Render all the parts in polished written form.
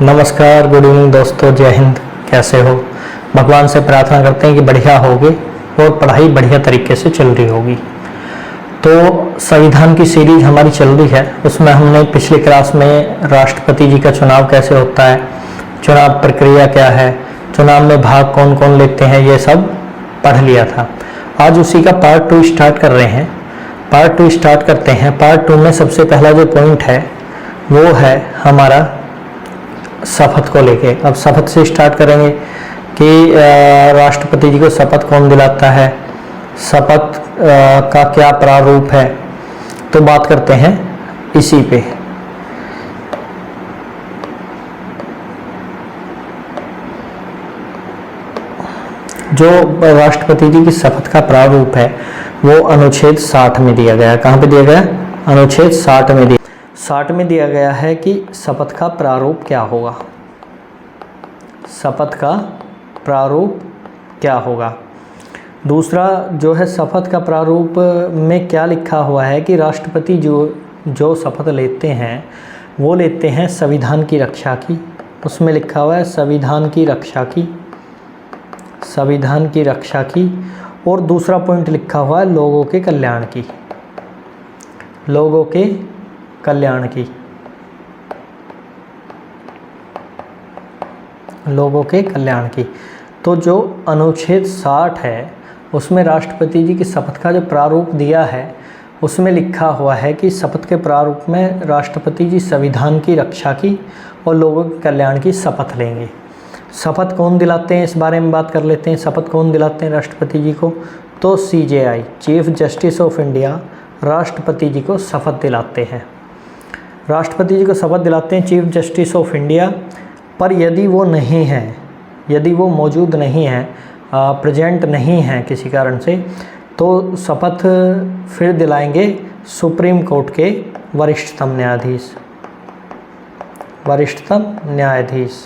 नमस्कार, good evening दोस्तों, जय हिंद। कैसे हो? भगवान से प्रार्थना करते हैं कि बढ़िया होगे और पढ़ाई बढ़िया तरीके से चल रही होगी। तो संविधान की सीरीज हमारी चल रही है, उसमें हमने पिछली क्लास में राष्ट्रपति जी का चुनाव कैसे होता है, चुनाव प्रक्रिया क्या है, चुनाव में भाग कौन कौन लेते हैं, ये सब पढ़ लिया था। आज उसी का पार्ट 2 स्टार्ट कर रहे हैं। पार्ट 2 स्टार्ट करते हैं। पार्ट 2 में सबसे पहला जो पॉइंट है वो है हमारा शपथ को लेके। अब शपथ से स्टार्ट करेंगे कि राष्ट्रपति जी को शपथ कौन दिलाता है, शपथ का क्या प्रारूप है, तो बात करते हैं इसी पे। जो राष्ट्रपति जी की शपथ का प्रारूप है वो अनुच्छेद 60 में दिया गया है। कहाँ पे दिया गया? अनुच्छेद 60 में दिया गया है कि शपथ का प्रारूप क्या होगा। शपथ का प्रारूप क्या होगा। दूसरा जो है, शपथ का प्रारूप में क्या लिखा हुआ है कि राष्ट्रपति जो शपथ लेते हैं वो लेते हैं संविधान की रक्षा की। उसमें लिखा हुआ है संविधान की रक्षा की, संविधान की रक्षा की। और दूसरा पॉइंट लिखा हुआ है लोगों के कल्याण की, लोगों के कल्याण की, लोगों के कल्याण की। तो जो अनुच्छेद 60 है उसमें राष्ट्रपति जी की शपथ का जो प्रारूप दिया है उसमें लिखा हुआ है कि शपथ के प्रारूप में राष्ट्रपति जी संविधान की रक्षा की और लोगों के कल्याण की शपथ लेंगे। शपथ कौन दिलाते हैं, इस बारे में बात कर लेते हैं। शपथ कौन दिलाते हैं राष्ट्रपति जी को? तो CJI, chief justice of India, राष्ट्रपति जी को शपथ दिलाते हैं। राष्ट्रपति जी को शपथ दिलाते हैं चीफ जस्टिस ऑफ इंडिया। पर यदि वो नहीं हैं, यदि वो मौजूद नहीं हैं, प्रेजेंट नहीं हैं किसी कारण से, तो शपथ फिर दिलाएंगे सुप्रीम कोर्ट के वरिष्ठतम न्यायाधीश, वरिष्ठतम न्यायाधीश।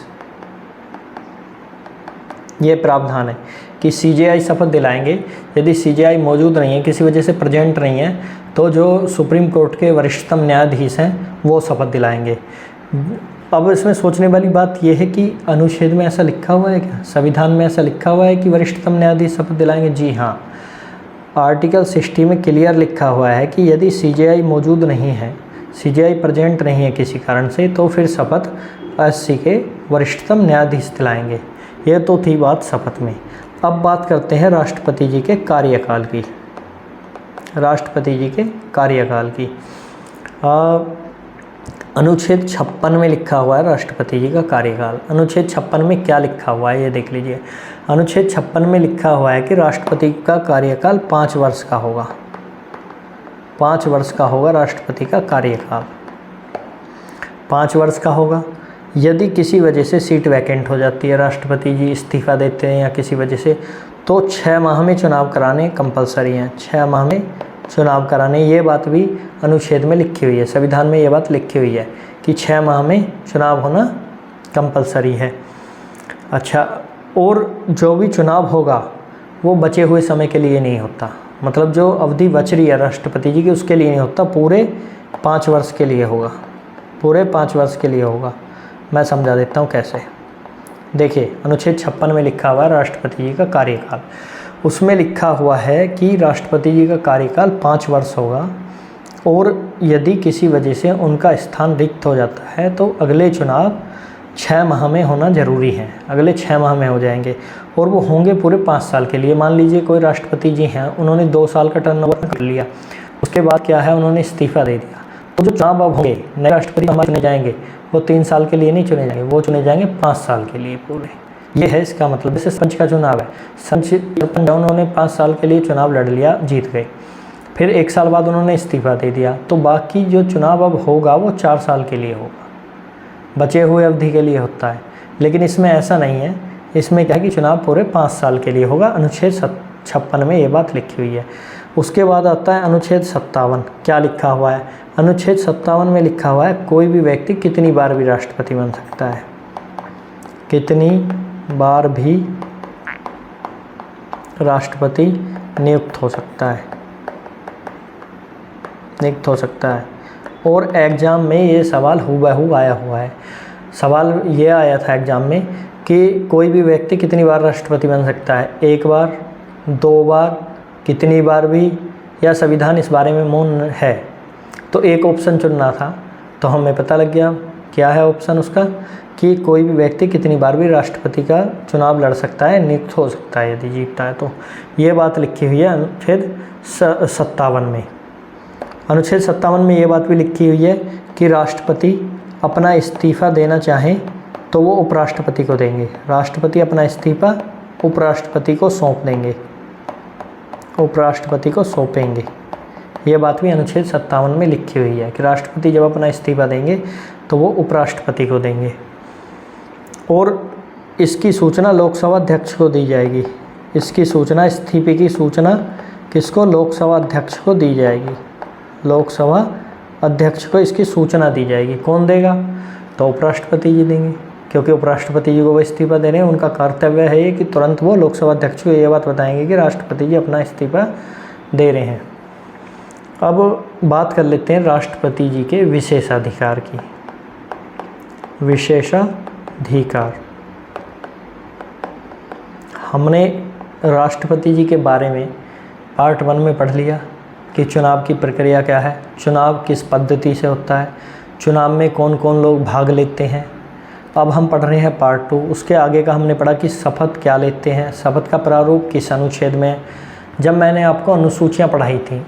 ये प्रावधान है कि CJI शपथ दिलाएंगे। यदि CJI मौजूद नहीं है, किसी वजह से प्रेजेंट नहीं है, तो जो सुप्रीम कोर्ट के वरिष्ठतम न्यायाधीश हैं वो शपथ दिलाएंगे। अब इसमें सोचने वाली बात यह है कि अनुच्छेद में ऐसा लिखा हुआ है क्या, संविधान में ऐसा लिखा हुआ है कि वरिष्ठतम न्यायाधीश शपथ दिलाएंगे? जी हाँ, आर्टिकल 60 में क्लियर लिखा हुआ है कि यदि CJI मौजूद नहीं है, CJI प्रेजेंट नहीं है किसी कारण से, तो फिर शपथ SC के वरिष्ठतम न्यायाधीश दिलाएंगे। यह तो थी बात शपथ में। अब बात करते हैं राष्ट्रपति जी के कार्यकाल की, राष्ट्रपति जी के कार्यकाल की। अनुच्छेद 56 में लिखा हुआ है राष्ट्रपति जी का कार्यकाल। अनुच्छेद 56 में क्या लिखा हुआ है ये देख लीजिए। अनुच्छेद 56 में लिखा हुआ है कि राष्ट्रपति का कार्यकाल 5 वर्ष का होगा, 5 वर्ष का होगा राष्ट्रपति का कार्यकाल, 5 वर्ष का होगा। यदि किसी वजह से सीट वैकेंट हो जाती है, राष्ट्रपति जी इस्तीफा देते हैं या किसी वजह से, तो 6 माह में चुनाव कराने कंपलसरी हैं, 6 माह में चुनाव कराने। ये बात भी अनुच्छेद में लिखी हुई है, संविधान में ये बात लिखी हुई है कि 6 माह में चुनाव होना कंपलसरी है। अच्छा, और जो भी चुनाव होगा वो बचे हुए समय के लिए नहीं होता, मतलब जो अवधि बच रही है राष्ट्रपति जी की उसके लिए नहीं होता, पूरे 5 वर्ष के लिए होगा, पूरे 5 वर्ष के लिए होगा। मैं समझा देता हूँ कैसे। देखिए, अनुच्छेद 56 में लिखा हुआ है राष्ट्रपति जी का कार्यकाल। उसमें लिखा हुआ है कि राष्ट्रपति जी का कार्यकाल 5 वर्ष होगा और यदि किसी वजह से उनका स्थान रिक्त हो जाता है तो अगले चुनाव 6 माह में होना ज़रूरी है, अगले 6 माह में हो जाएंगे और वो होंगे पूरे 5 साल के लिए। मान लीजिए कोई राष्ट्रपति जी हैं, उन्होंने 2 साल का टर्नओवर कर लिया, उसके बाद क्या है, उन्होंने इस्तीफा दे दिया, तो जो चुनाव अब होंगे नए राष्ट्रपति हमारे चुने जाएंगे वो 3 साल के लिए नहीं चुने जाएंगे, वो चुने जाएंगे 5 साल के लिए पूरे। ये है इसका मतलब। जैसे सरपंच का चुनाव है, सरपंच उन्होंने 5 साल के लिए चुनाव लड़ लिया, जीत गए, फिर 1 साल बाद उन्होंने इस्तीफा दे दिया, तो बाकी जो चुनाव अब होगा वो 4 साल के लिए होगा, बचे हुए अवधि के लिए होता है। लेकिन इसमें ऐसा नहीं है, इसमें क्या है कि चुनाव पूरे 5 साल के लिए होगा। अनुच्छेद 56 में ये बात लिखी हुई है। उसके बाद आता है अनुच्छेद 57। क्या लिखा हुआ है? अनुच्छेद 57 में लिखा हुआ है कोई भी व्यक्ति कितनी बार भी राष्ट्रपति बन सकता है, कितनी बार भी राष्ट्रपति नियुक्त हो सकता है, नियुक्त हो सकता है। और एग्ज़ाम में ये सवाल हूबहू आया हुआ है। सवाल ये आया था एग्ज़ाम में कि कोई भी व्यक्ति कितनी बार राष्ट्रपति बन सकता है, 1 बार, 2 बार, कितनी बार भी, या संविधान इस बारे में मौन है। तो एक ऑप्शन चुनना था, तो हमें पता लग गया क्या है ऑप्शन उसका, कि कोई भी व्यक्ति कितनी बार भी राष्ट्रपति का चुनाव लड़ सकता है, नियुक्त हो सकता है यदि जीतता है तो। ये बात लिखी हुई है अनुच्छेद 57 में। अनुच्छेद 57 में ये बात भी लिखी हुई है कि राष्ट्रपति अपना इस्तीफ़ा देना चाहें तो वो उपराष्ट्रपति को देंगे। राष्ट्रपति अपना इस्तीफ़ा उपराष्ट्रपति को सौंप देंगे, उपराष्ट्रपति को सौंपेंगे। ये बात भी अनुच्छेद 57 में लिखी हुई है कि राष्ट्रपति जब अपना इस्तीफ़ा देंगे तो वो उपराष्ट्रपति को देंगे। और इसकी सूचना लोकसभा अध्यक्ष को दी जाएगी। इसकी सूचना, इस्तीफे की सूचना किसको? लोकसभा अध्यक्ष को दी जाएगी। लोकसभा अध्यक्ष को इसकी सूचना दी जाएगी। कौन देगा? तो उपराष्ट्रपति जी देंगे, क्योंकि उपराष्ट्रपति जी को वो इस्तीफा दे रहे हैं। उनका कर्तव्य है ये कि तुरंत वो लोकसभा अध्यक्ष को ये बात बताएंगे कि राष्ट्रपति जी अपना इस्तीफा दे रहे हैं। अब बात कर लेते हैं राष्ट्रपति जी के विशेषाधिकार की। विशेषाधिकार, हमने राष्ट्रपति जी के बारे में पार्ट 1 में पढ़ लिया कि चुनाव की प्रक्रिया क्या है, चुनाव किस पद्धति से होता है, चुनाव में कौन कौन लोग भाग लेते हैं। अब हम पढ़ रहे हैं पार्ट 2। उसके आगे का हमने पढ़ा कि शपथ क्या लेते हैं, शपथ का प्रारूप किस अनुच्छेद में। जब मैंने आपको अनुसूचियाँ पढ़ाई थी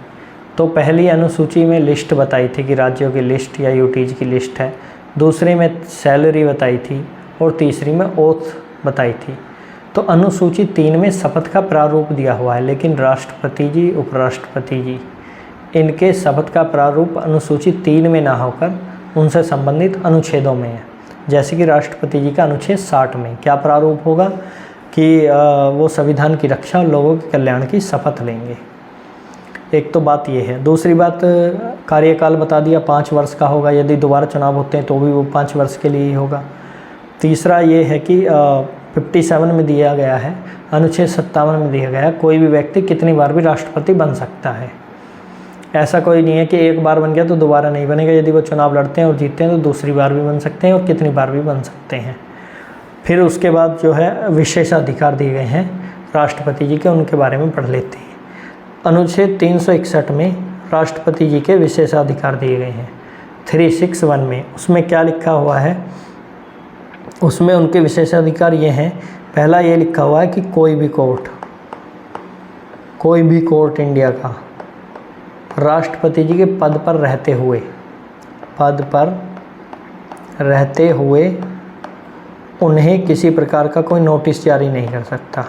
तो पहली अनुसूची में लिस्ट बताई थी कि राज्यों की लिस्ट या यूटीज की लिस्ट है, दूसरी में सैलरी बताई थी और तीसरी में ओथ बताई थी। तो अनुसूची 3 में शपथ का प्रारूप दिया हुआ है, लेकिन राष्ट्रपति जी, उपराष्ट्रपति जी, इनके शपथ का प्रारूप अनुसूची 3 में ना होकर उनसे संबंधित अनुच्छेदों में है। जैसे कि राष्ट्रपति जी का अनुच्छेद 60 में क्या प्रारूप होगा कि वो संविधान की रक्षा और लोगों के कल्याण की शपथ लेंगे। एक तो बात ये है। दूसरी बात, कार्यकाल बता दिया 5 वर्ष का होगा, यदि दोबारा चुनाव होते हैं तो भी वो 5 वर्ष के लिए ही होगा। तीसरा ये है कि 57 में दिया गया है, अनुच्छेद 57 में दिया गया है, कोई भी व्यक्ति कितनी बार भी राष्ट्रपति बन सकता है। ऐसा कोई नहीं है कि एक बार बन गया तो दोबारा नहीं बनेगा। यदि वो चुनाव लड़ते हैं और जीतते हैं तो दूसरी बार भी बन सकते हैं और कितनी बार भी बन सकते हैं। फिर उसके बाद जो है विशेषाधिकार दिए गए हैं राष्ट्रपति जी के, उनके बारे में पढ़ लेते हैं। अनुच्छेद 361 में राष्ट्रपति जी के विशेषाधिकार दिए गए हैं। 361 में उसमें क्या लिखा हुआ है? उसमें उनके विशेषाधिकार ये हैं। पहला ये लिखा हुआ है कि कोई भी कोर्ट इंडिया का राष्ट्रपति जी के पद पर रहते हुए उन्हें किसी प्रकार का कोई नोटिस जारी नहीं कर सकता।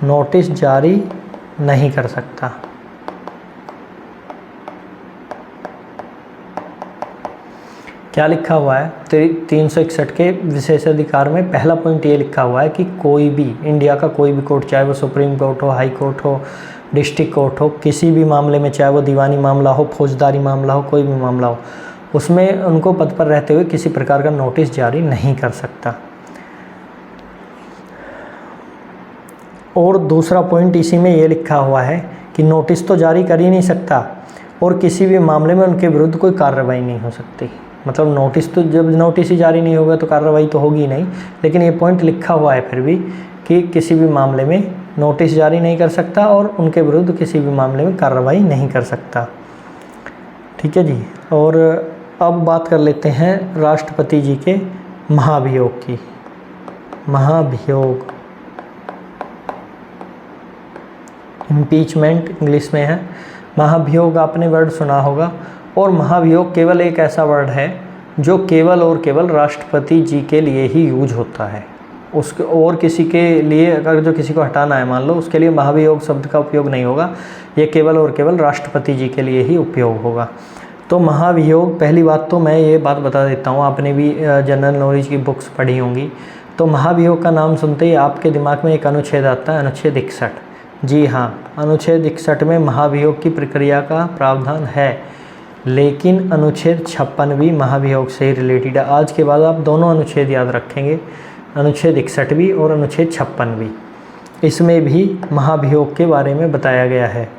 नोटिस जारी नहीं कर सकता। क्या लिखा हुआ है? 361 के विशेषाधिकार में पहला पॉइंट ये लिखा हुआ है कि कोई भी, इंडिया का कोई भी कोर्ट, चाहे वो सुप्रीम कोर्ट हो, हाई कोर्ट हो, डिस्ट्रिक्ट कोर्ट हो, किसी भी मामले में, चाहे वो दीवानी मामला हो, फौजदारी मामला हो, कोई भी मामला हो, उसमें उनको पद पर रहते हुए किसी प्रकार का नोटिस जारी नहीं कर सकता। और दूसरा पॉइंट इसी में ये लिखा हुआ है कि नोटिस तो जारी कर ही नहीं सकता और किसी भी मामले में उनके विरुद्ध कोई कार्रवाई नहीं हो सकती। मतलब नोटिस तो, जब नोटिस ही जारी नहीं होगा तो कार्रवाई तो होगी नहीं, लेकिन ये पॉइंट लिखा हुआ है फिर भी कि किसी भी मामले में नोटिस जारी नहीं कर सकता और उनके विरुद्ध किसी भी मामले में कार्रवाई नहीं कर सकता। ठीक है जी। और अब बात कर लेते हैं राष्ट्रपति जी के महाभियोग की। महाभियोग, इम्पीचमेंट इंग्लिश में है। महाभियोग आपने वर्ड सुना होगा, और महाभियोग केवल एक ऐसा वर्ड है जो केवल और केवल राष्ट्रपति जी के लिए ही यूज होता है। उसके और किसी के लिए, अगर जो किसी को हटाना है मान लो, उसके लिए महाभियोग शब्द का उपयोग नहीं होगा। ये केवल और केवल राष्ट्रपति जी के लिए ही उपयोग होगा। तो महाभियोग, पहली बात तो मैं ये बात बता देता हूँ, आपने भी जनरल नॉलेज की बुक्स पढ़ी होंगी, तो महाभियोग का नाम सुनते ही आपके दिमाग में एक अनुच्छेद आता है, अनुच्छेद 61। जी हाँ, अनुच्छेद 61 में महाभियोग की प्रक्रिया का प्रावधान है, लेकिन अनुच्छेद 56 भी महाभियोग से रिलेटेड है। आज के बाद आप दोनों अनुच्छेद याद रखेंगे, अनुच्छेद 61 भी और अनुच्छेद 56 भी। इसमें भी महाभियोग के बारे में बताया गया है।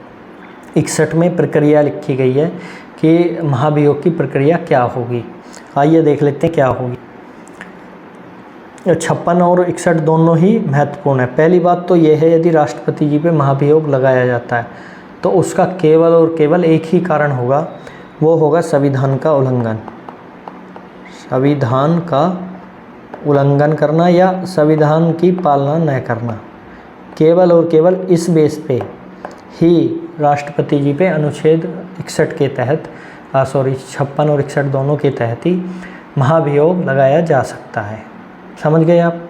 61 में प्रक्रिया लिखी गई है कि महाभियोग की प्रक्रिया क्या होगी। आइए देख लेते हैं क्या होगी। 56 और 61 दोनों ही महत्वपूर्ण है। पहली बात तो ये है, यदि राष्ट्रपति जी पे महाभियोग लगाया जाता है तो उसका केवल और केवल एक ही कारण होगा, वो होगा संविधान का उल्लंघन। संविधान का उल्लंघन करना या संविधान की पालना न करना, केवल और केवल इस बेस पे ही राष्ट्रपति जी पे अनुच्छेद 61 के तहत 56 और 61 दोनों के तहत ही महाभियोग लगाया जा सकता है। समझ गए आप?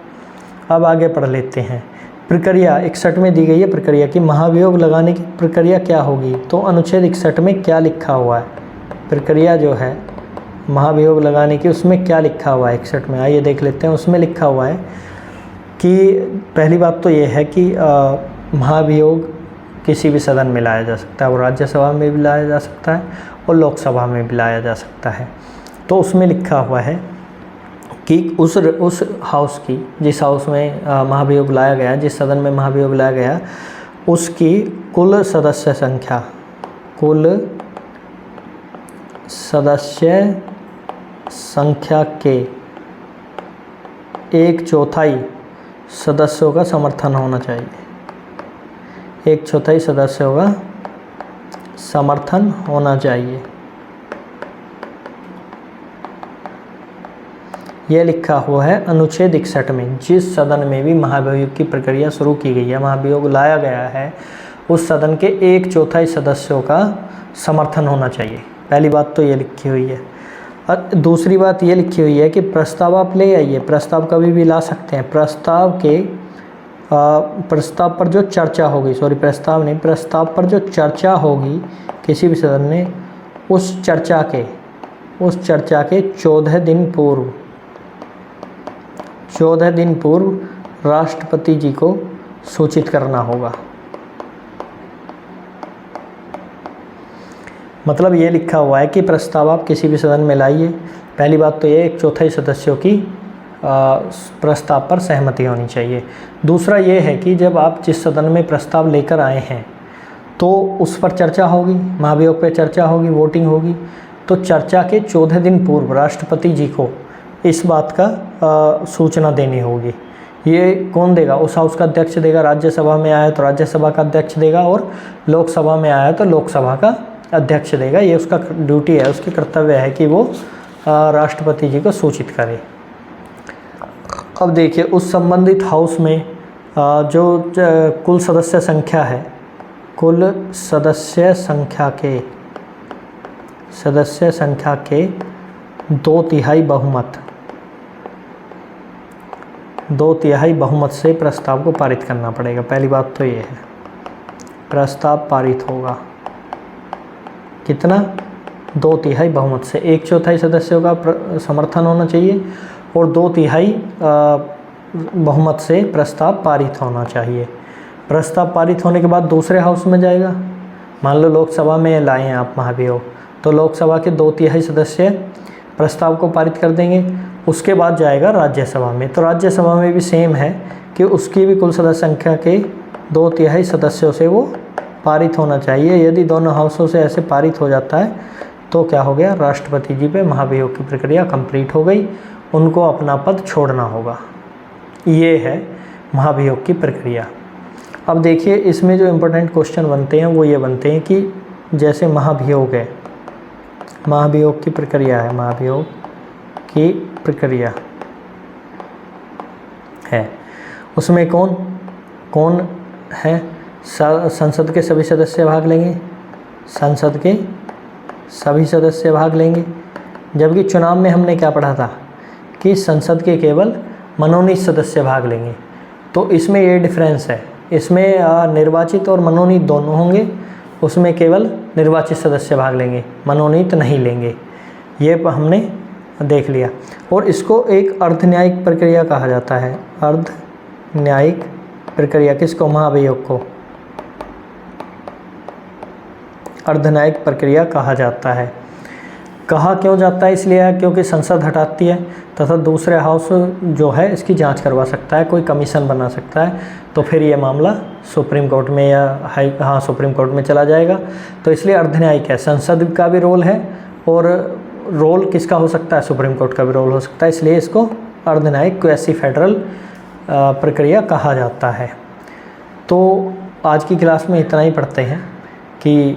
अब आगे पढ़ लेते हैं। प्रक्रिया 61 में दी गई है प्रक्रिया की, महाभियोग लगाने की प्रक्रिया क्या होगी। तो अनुच्छेद 61 में क्या लिखा हुआ है, प्रक्रिया जो है महाभियोग लगाने की, उसमें क्या लिखा हुआ है 61 में, आइए देख लेते हैं। उसमें लिखा हुआ है कि पहली बात तो ये है कि महाभियोग किसी भी सदन में लाया जा सकता है, वो राज्यसभा में भी लाया जा सकता है और लोकसभा में भी लाया जा सकता है। तो उसमें लिखा हुआ है कि उस हाउस की, जिस हाउस में महाभियोग लाया गया, जिस सदन में महाभियोग लाया गया, उसकी कुल सदस्य संख्या के 1/4 सदस्यों का समर्थन होना चाहिए। 1/4 सदस्यों का समर्थन होना चाहिए, यह लिखा हुआ है अनुच्छेद 61 में। जिस सदन में भी महाभियोग की प्रक्रिया शुरू की गई है, महाभियोग लाया गया है, उस सदन के 1/4 सदस्यों का समर्थन होना चाहिए। पहली बात तो ये लिखी हुई है। और दूसरी बात ये लिखी हुई है कि प्रस्ताव आप ले आइए, प्रस्ताव कभी भी ला सकते हैं। प्रस्ताव पर जो चर्चा होगी, प्रस्ताव पर जो चर्चा होगी किसी भी सदन में, उस चर्चा के 14 दिन पूर्व राष्ट्रपति जी को सूचित करना होगा। मतलब ये लिखा हुआ है कि प्रस्ताव आप किसी भी सदन में लाइए। पहली बात तो ये 1/4 सदस्यों की प्रस्ताव पर सहमति होनी चाहिए। दूसरा ये है कि जब आप जिस सदन में प्रस्ताव लेकर आए हैं तो उस पर चर्चा होगी, महाभियोग पर चर्चा होगी, वोटिंग होगी। तो चर्चा के 14 दिन पूर्व राष्ट्रपति जी को इस बात का सूचना देनी होगी। ये कौन देगा? उस हाउस का अध्यक्ष देगा। राज्यसभा में आया तो राज्यसभा का अध्यक्ष देगा और लोकसभा में आया तो लोकसभा का अध्यक्ष देगा। ये उसका ड्यूटी है, उसकी कर्तव्य है कि वो राष्ट्रपति जी को सूचित करे। अब देखिए, उस संबंधित हाउस में जो कुल सदस्य संख्या है, कुल सदस्य संख्या के 2/3 बहुमत से प्रस्ताव को पारित करना पड़ेगा। पहली बात तो ये है, प्रस्ताव पारित होगा कितना? 2/3 बहुमत से। 1/4 सदस्यों का समर्थन होना चाहिए और 2/3 बहुमत से प्रस्ताव पारित होना चाहिए। प्रस्ताव पारित होने के बाद दूसरे हाउस में जाएगा। मान लो लोकसभा में लाए हैं आप महाभियोग, तो लोकसभा के 2/3 सदस्य प्रस्ताव को पारित कर देंगे। उसके बाद जाएगा राज्यसभा में। तो राज्यसभा में भी सेम है कि उसकी भी कुल सदस्य संख्या के 2/3 सदस्यों से वो पारित होना चाहिए। यदि दोनों हाउसों से ऐसे पारित हो जाता है तो क्या हो गया? राष्ट्रपति जी पे महाभियोग की प्रक्रिया कंप्लीट हो गई, उनको अपना पद छोड़ना होगा। ये है महाभियोग की प्रक्रिया। अब देखिए, इसमें जो इम्पोर्टेंट क्वेश्चन बनते हैं वो ये बनते हैं कि जैसे महाभियोग है, महाभियोग की प्रक्रिया है, महाभियोग की प्रक्रिया है, उसमें कौन कौन है? संसद के सभी सदस्य भाग लेंगे, संसद के सभी सदस्य भाग लेंगे। जबकि चुनाव में हमने क्या पढ़ा था कि संसद के केवल मनोनीत सदस्य भाग लेंगे। तो इसमें ये डिफरेंस है, इसमें निर्वाचित और मनोनीत दोनों होंगे, उसमें केवल निर्वाचित सदस्य भाग लेंगे, मनोनीत नहीं लेंगे। ये हमने देख लिया। और इसको एक अर्धन्यायिक प्रक्रिया कहा जाता है। अर्धन्यायिक प्रक्रिया किसको? महाभियोग को अर्धन्यायिक प्रक्रिया कहा जाता है। कहा क्यों जाता है? इसलिए क्योंकि संसद हटाती है तथा दूसरे हाउस जो है इसकी जांच करवा सकता है, कोई कमीशन बना सकता है। तो फिर ये मामला सुप्रीम कोर्ट में या सुप्रीम कोर्ट में चला जाएगा। तो इसलिए अर्धन्यायिक है, संसद का भी रोल है और रोल किसका हो सकता है, सुप्रीम कोर्ट का भी रोल हो सकता है, इसलिए इसको अर्धन्यायिक क्वेसी फेडरल प्रक्रिया कहा जाता है। तो आज की क्लास में इतना ही पढ़ते हैं कि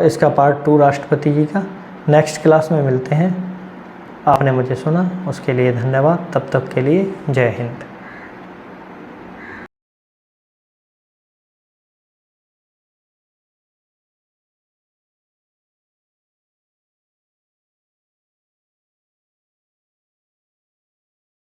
इसका पार्ट 2 राष्ट्रपति जी का नेक्स्ट क्लास में मिलते हैं। आपने मुझे सुना उसके लिए धन्यवाद। तब तक के लिए जय हिंद।